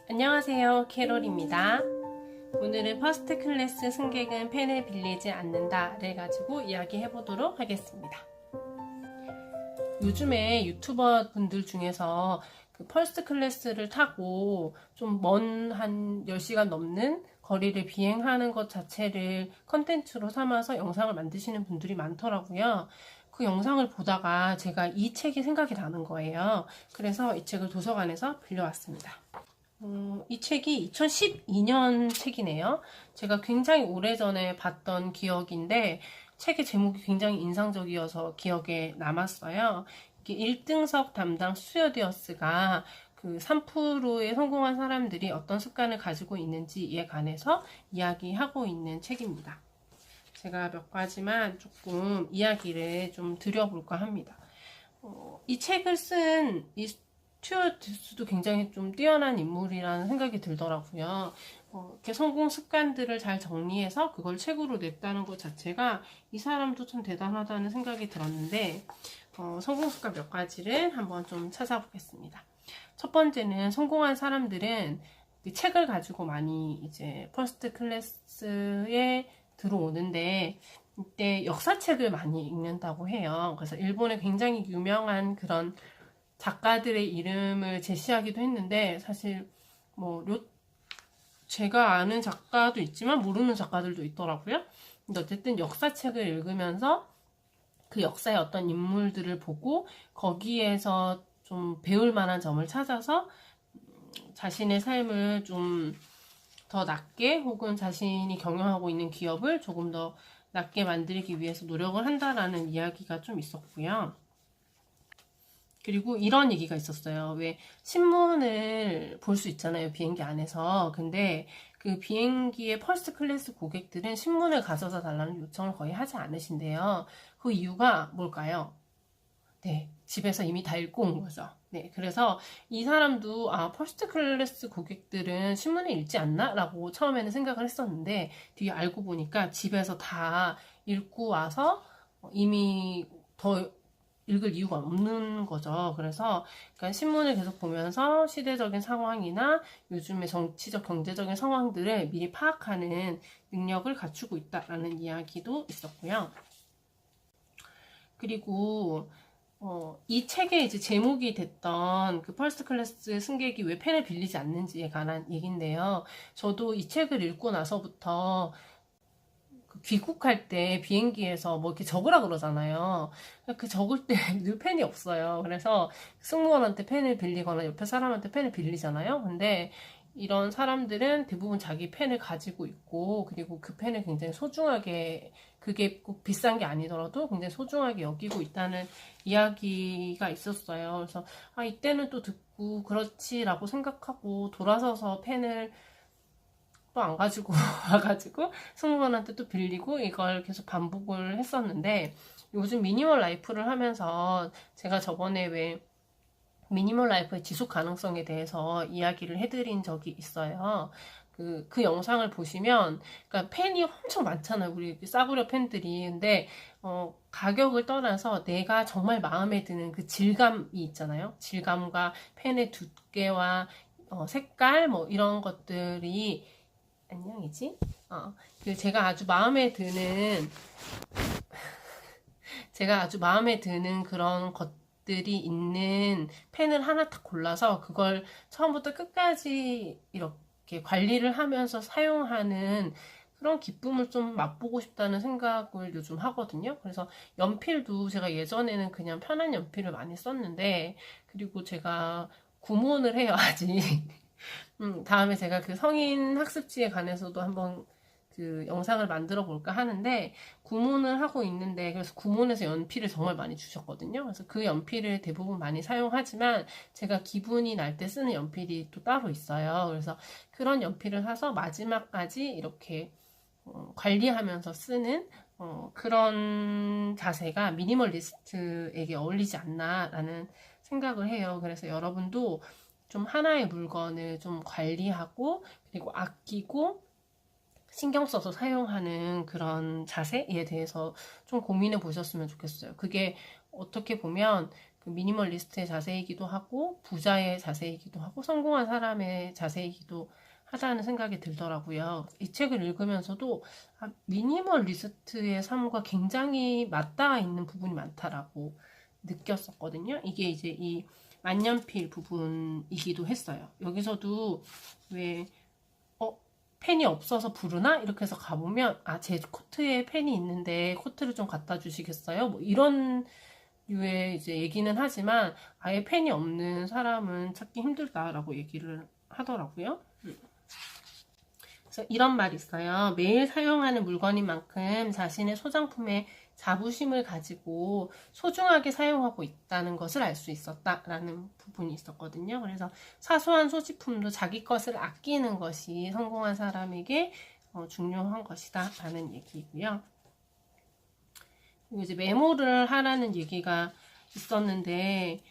안녕하세요, 캐롤입니다. 오늘은 퍼스트 클래스 승객은 펜을 빌리지 않는다를 가지고 이야기해 보도록 하겠습니다. 요즘에 유튜버 분들 중에서 그 퍼스트 클래스를 타고 좀 먼 한 10시간 넘는 거리를 비행하는 것 자체를 컨텐츠로 삼아서 영상을 만드시는 분들이 많더라고요. 그 영상을 보다가 제가 이 책이 생각이 나는 거예요. 그래서 이 책을 도서관에서 빌려왔습니다. 이 책이 2012년 책이네요. 제가 굉장히 오래전에 봤던 기억인데 책의 제목이 굉장히 인상적이어서 기억에 남았어요. 이게 1등석 담당 스튜어디어스가 그 3%의 성공한 사람들이 어떤 습관을 가지고 있는지에 관해서 이야기하고 있는 책입니다. 제가 몇 가지만 조금 이야기를 좀 드려볼까 합니다. 이 책을 쓴 이 스튜어디스도 굉장히 좀 뛰어난 인물이라는 생각이 들더라고요. 이렇게 성공 습관들을 잘 정리해서 그걸 책으로 냈다는 것 자체가 이 사람도 참 대단하다는 생각이 들었는데, 성공 습관 몇 가지를 한번 좀 찾아보겠습니다. 첫 번째는 성공한 사람들은 이 책을 가지고 많이 이제 퍼스트 클래스에 들어오는데, 이때 역사책을 많이 읽는다고 해요. 그래서 일본에 굉장히 유명한 그런 작가들의 이름을 제시하기도 했는데, 사실 뭐 제가 아는 작가도 있지만 모르는 작가들도 있더라고요. 근데 어쨌든 역사책을 읽으면서 그 역사의 어떤 인물들을 보고 거기에서 좀 배울 만한 점을 찾아서 자신의 삶을 좀 더 낫게, 혹은 자신이 경영하고 있는 기업을 조금 더 낫게 만들기 위해서 노력을 한다라는 이야기가 좀 있었고요. 그리고 이런 얘기가 있었어요. 왜 신문을 볼 수 있잖아요, 비행기 안에서. 근데 그 비행기의 퍼스트 클래스 고객들은 신문을 가져다 달라는 요청을 거의 하지 않으신대요. 그 이유가 뭘까요? 네, 집에서 이미 다 읽고 온 거죠. 네, 그래서 이 사람도 퍼스트 클래스 고객들은 신문을 읽지 않나? 라고 처음에는 생각을 했었는데, 뒤에 알고 보니까 집에서 다 읽고 와서 이미 더 읽을 이유가 없는 거죠. 그래서 그러니까 신문을 계속 보면서 시대적인 상황이나 요즘의 정치적, 경제적인 상황들을 미리 파악하는 능력을 갖추고 있다라는 이야기도 있었고요. 그리고 이 책의 이제 제목이 됐던 그 퍼스트 클래스 승객이 왜 펜을 빌리지 않는지에 관한 얘기인데요. 저도 이 책을 읽고 나서부터 그 귀국할 때 비행기에서 뭐 이렇게 적으라 그러잖아요. 그 적을 때 늘 펜이 없어요. 그래서 승무원한테 펜을 빌리거나 옆에 사람한테 펜을 빌리잖아요. 근데 이런 사람들은 대부분 자기 펜을 가지고 있고, 그리고 그 펜을 굉장히 소중하게, 그게 꼭 비싼 게 아니더라도 굉장히 소중하게 여기고 있다는 이야기가 있었어요. 그래서 이때는 또 듣고 그렇지라고 생각하고 돌아서서 펜을 또 안 가지고 와가지고 승무원한테 또 빌리고 이걸 계속 반복을 했었는데, 요즘 미니멀 라이프를 하면서 제가 저번에 왜 미니멀 라이프의 지속 가능성에 대해서 이야기를 해드린 적이 있어요. 그 영상을 보시면, 그러니까 펜이 엄청 많잖아요. 우리 싸구려 펜들이. 근데, 가격을 떠나서 내가 정말 마음에 드는 그 질감이 있잖아요. 질감과 펜의 두께와 색깔, 뭐 이런 것들이, 안녕이지? 제가 아주 마음에 드는, 그런 것들이 있는 펜을 하나 딱 골라서 그걸 처음부터 끝까지 이렇게 관리를 하면서 사용하는 그런 기쁨을 좀 맛보고 싶다는 생각을 요즘 하거든요. 그래서 연필도 제가 예전에는 그냥 편한 연필을 많이 썼는데, 그리고 제가 구몬을 해요, 아직. 다음에 제가 그 성인 학습지에 관해서도 한번 그 영상을 만들어 볼까 하는데, 구몬을 하고 있는데, 그래서 구몬에서 연필을 정말 많이 주셨거든요. 그래서 그 연필을 대부분 많이 사용하지만 제가 기분이 날 때 쓰는 연필이 또 따로 있어요. 그래서 그런 연필을 사서 마지막까지 이렇게 관리하면서 쓰는 그런 자세가 미니멀리스트에게 어울리지 않나라는 생각을 해요. 그래서 여러분도 좀 하나의 물건을 좀 관리하고, 그리고 아끼고 신경 써서 사용하는 그런 자세에 대해서 좀 고민해 보셨으면 좋겠어요. 그게 어떻게 보면 그 미니멀리스트의 자세이기도 하고 부자의 자세이기도 하고 성공한 사람의 자세이기도 하다는 생각이 들더라고요. 이 책을 읽으면서도 미니멀리스트의 삶과 굉장히 맞닿아 있는 부분이 많다라고 느꼈었거든요. 이게 이제 이 만년필 부분이기도 했어요. 여기서도 왜 펜이 없어서 부르나? 이렇게 해서 가보면 제 코트에 펜이 있는데 코트를 좀 갖다 주시겠어요? 뭐 이런 류의 이제 얘기는 하지만 아예 펜이 없는 사람은 찾기 힘들다라고 얘기를 하더라고요. 그래서 이런 말이 있어요. 매일 사용하는 물건인 만큼 자신의 소장품에 자부심을 가지고 소중하게 사용하고 있다는 것을 알 수 있었다라는 부분이 있었거든요. 그래서 사소한 소지품도 자기 것을 아끼는 것이 성공한 사람에게 중요한 것이다 라는 얘기고요. 그리고 이제 메모를 하라는 얘기가 있었는데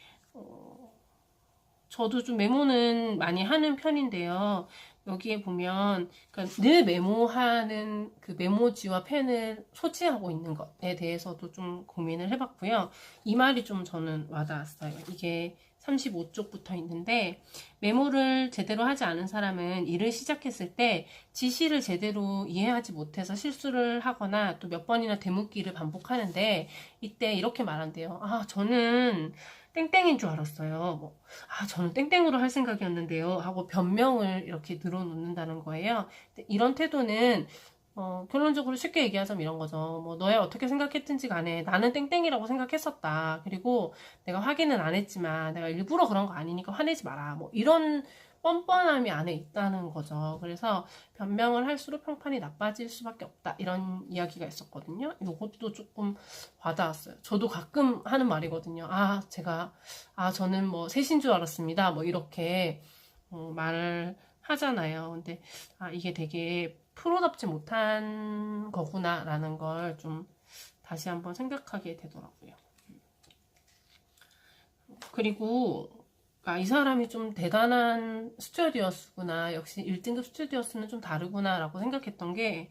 저도 좀 메모는 많이 하는 편인데요. 여기에 보면 그러니까 늘 메모하는 그 메모지와 펜을 소지하고 있는 것에 대해서도 좀 고민을 해봤고요. 이 말이 좀 저는 와닿았어요. 이게 35쪽부터 있는데 메모를 제대로 하지 않은 사람은 일을 시작했을 때 지시를 제대로 이해하지 못해서 실수를 하거나 또 몇 번이나 되묻기를 반복하는데 이때 이렇게 말한대요. 저는 땡땡인 줄 알았어요. 저는 땡땡으로 할 생각이었는데요. 하고 변명을 이렇게 늘어놓는다는 거예요. 이런 태도는 결론적으로 쉽게 얘기하자면 이런 거죠. 너야 어떻게 생각했든지 간에 나는 땡땡이라고 생각했었다. 그리고 내가 확인은 안 했지만 내가 일부러 그런 거 아니니까 화내지 마라. 이런 뻔뻔함이 안에 있다는 거죠. 그래서 변명을 할수록 평판이 나빠질 수밖에 없다. 이런 이야기가 있었거든요. 이것도 조금 와닿았어요. 저도 가끔 하는 말이거든요. 저는 셋인 줄 알았습니다. 이렇게 말을 하잖아요. 근데 이게 되게 프로답지 못한 거구나라는 걸 좀 다시 한번 생각하게 되더라고요. 그리고 이 사람이 좀 대단한 스튜어디어스구나. 역시 1등급 스튜어디어스는 좀 다르구나라고 생각했던 게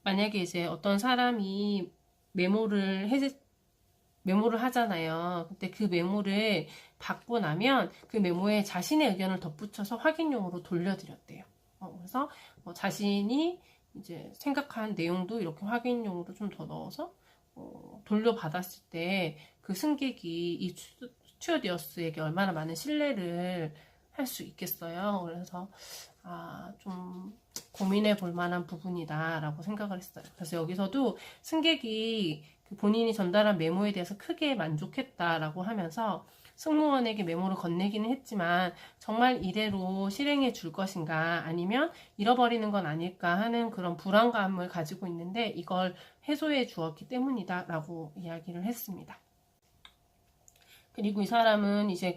만약에 이제 어떤 사람이 메모를 하잖아요. 근데 그 메모를 받고 나면 그 메모에 자신의 의견을 덧붙여서 확인용으로 돌려드렸대요. 그래서 자신이 이제 생각한 내용도 이렇게 확인용으로 좀 더 넣어서 돌려받았을 때 그 승객이 이 스튜어디어스에게 얼마나 많은 신뢰를 할 수 있겠어요. 그래서 좀 고민해 볼 만한 부분이다 라고 생각을 했어요. 그래서 여기서도 승객이 본인이 전달한 메모에 대해서 크게 만족했다라고 하면서 승무원에게 메모를 건네기는 했지만 정말 이대로 실행해 줄 것인가 아니면 잃어버리는 건 아닐까 하는 그런 불안감을 가지고 있는데 이걸 해소해 주었기 때문이다 라고 이야기를 했습니다. 그리고 이 사람은 이제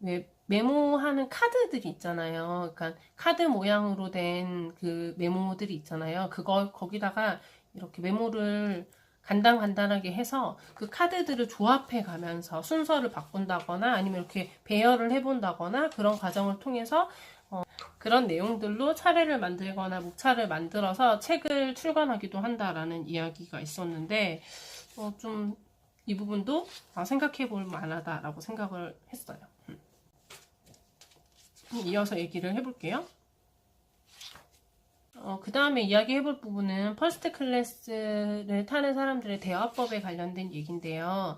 왜 메모하는 카드들이 있잖아요. 그러니까 카드 모양으로 된 그 메모들이 있잖아요. 거기다가 이렇게 메모를 간단하게 해서 그 카드들을 조합해 가면서 순서를 바꾼다거나 아니면 이렇게 배열을 해본다거나 그런 과정을 통해서 그런 내용들로 차례를 만들거나 목차를 만들어서 책을 출간하기도 한다라는 이야기가 있었는데 좀 이 부분도 생각해 볼 만하다라고 생각을 했어요. 이어서 얘기를 해볼게요. 그 다음에 이야기해 볼 부분은 퍼스트 클래스를 타는 사람들의 대화법에 관련된 얘기인데요.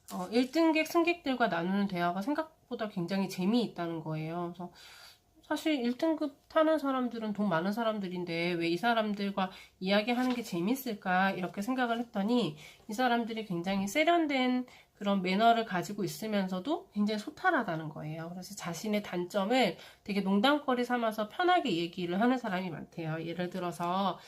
1등객 승객들과 나누는 대화가 생각보다 굉장히 재미있다는 거예요. 그래서 사실 1등급 타는 사람들은 돈 많은 사람들인데 왜 이 사람들과 이야기하는 게 재밌을까 이렇게 생각을 했더니 이 사람들이 굉장히 세련된 그런 매너를 가지고 있으면서도 굉장히 소탈하다는 거예요. 그래서 자신의 단점을 되게 농담거리 삼아서 편하게 얘기를 하는 사람이 많대요. 예를 들어서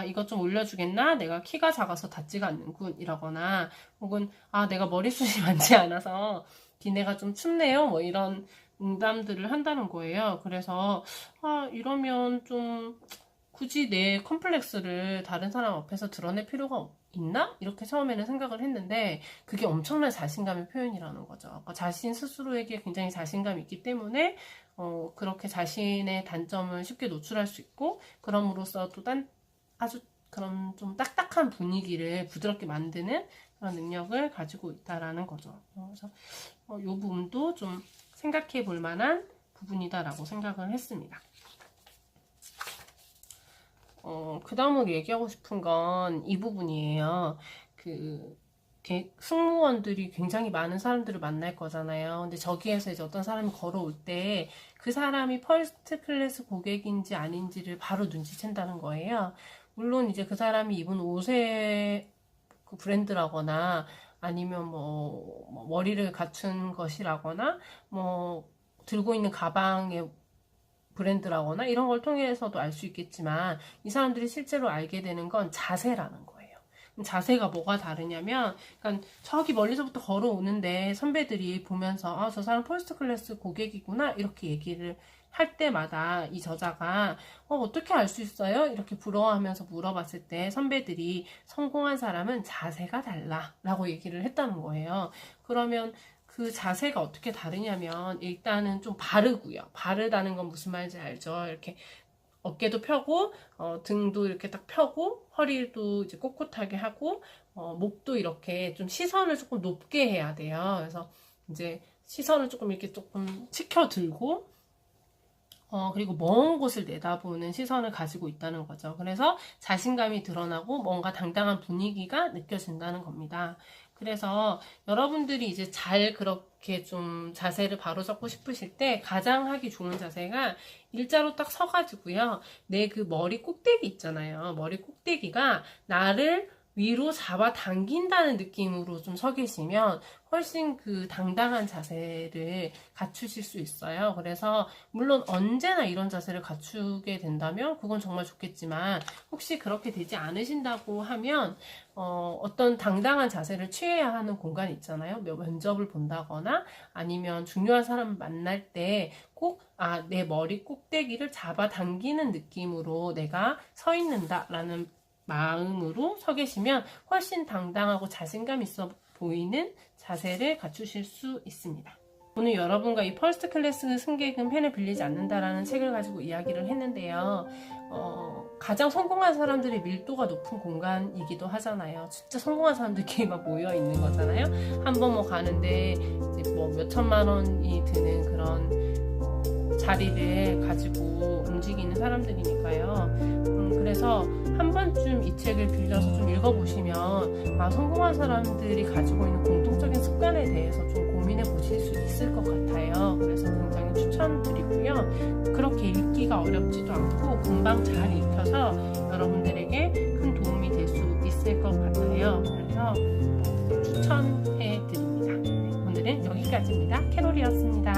이것 좀 올려주겠나? 내가 키가 작아서 닿지가 않는군 이러거나 혹은 내가 머리숱이 많지 않아서 기내가 좀 춥네요. 이런 농담들을 한다는 거예요. 그래서 이러면 좀 굳이 내 컴플렉스를 다른 사람 앞에서 드러낼 필요가 있나? 이렇게 처음에는 생각을 했는데 그게 엄청난 자신감의 표현이라는 거죠. 그러니까 자신 스스로에게 굉장히 자신감이 있기 때문에 그렇게 자신의 단점을 쉽게 노출할 수 있고 그럼으로써 또 아주 그런 좀 딱딱한 분위기를 부드럽게 만드는 그런 능력을 가지고 있다라는 거죠. 그래서 이 부분도 좀 생각해 볼 만한 부분이다라고 생각을 했습니다. 그 다음으로 얘기하고 싶은 건 이 부분이에요. 승무원들이 굉장히 많은 사람들을 만날 거잖아요. 근데 저기에서 이제 어떤 사람이 걸어올 때 그 사람이 퍼스트 클래스 고객인지 아닌지를 바로 눈치챈다는 거예요. 물론 이제 그 사람이 입은 옷의 그 브랜드라거나 아니면 뭐 머리를 갖춘 것이라거나 뭐 들고 있는 가방의 브랜드라거나 이런 걸 통해서도 알 수 있겠지만 이 사람들이 실제로 알게 되는 건 자세라는 거예요. 자세가 뭐가 다르냐면, 그러니까 저기 멀리서부터 걸어오는데 선배들이 보면서 아, 저 사람 퍼스트 클래스 고객이구나 이렇게 얘기를 할 때마다 이 저자가 어떻게 알 수 있어요? 이렇게 부러워하면서 물어봤을 때 선배들이 성공한 사람은 자세가 달라 라고 얘기를 했다는 거예요. 그러면 그 자세가 어떻게 다르냐면 일단은 좀 바르고요. 바르다는 건 무슨 말인지 알죠? 이렇게 어깨도 펴고 등도 이렇게 딱 펴고 허리도 이제 꼿꼿하게 하고 목도 이렇게 좀 시선을 조금 높게 해야 돼요. 그래서 이제 시선을 조금 이렇게 조금 치켜 들고 그리고 먼 곳을 내다보는 시선을 가지고 있다는 거죠. 그래서 자신감이 드러나고 뭔가 당당한 분위기가 느껴진다는 겁니다. 그래서 여러분들이 이제 잘 그렇게 좀 자세를 바로 잡고 싶으실 때 가장 하기 좋은 자세가 일자로 딱 서가지고요. 내 그 머리 꼭대기 있잖아요. 머리 꼭대기가 나를 위로 잡아 당긴다는 느낌으로 좀 서 계시면 훨씬 그 당당한 자세를 갖추실 수 있어요. 그래서 물론 언제나 이런 자세를 갖추게 된다면 그건 정말 좋겠지만 혹시 그렇게 되지 않으신다고 하면 어떤 당당한 자세를 취해야 하는 공간이 있잖아요. 면접을 본다거나 아니면 중요한 사람을 만날 때 꼭 내 머리 꼭대기를 잡아 당기는 느낌으로 내가 서 있는다라는 마음으로 서 계시면 훨씬 당당하고 자신감 있어 보이는 자세를 갖추실 수 있습니다. 오늘 여러분과 이 퍼스트 클래스 승객은 펜을 빌리지 않는다라는 책을 가지고 이야기를 했는데요. 가장 성공한 사람들의 밀도가 높은 공간이기도 하잖아요. 진짜 성공한 사람들끼리만 모여 있는 거잖아요. 한 번 뭐 가는데 이제 뭐 몇천만 원이 드는 그런 자리를 가지고 움직이는 사람들이니까요. 그래서 한 번쯤 이 책을 빌려서 좀 읽어보시면 성공한 사람들이 가지고 있는 공통적인 습관에 대해서 좀 고민해 보실 수 있을 것 같아요. 그래서 굉장히 추천드리고요. 그렇게 읽기가 어렵지도 않고 금방 잘 읽혀서 여러분들에게 큰 도움이 될 수 있을 것 같아요. 그래서 추천해 드립니다. 오늘은 여기까지입니다. 캐롤이었습니다.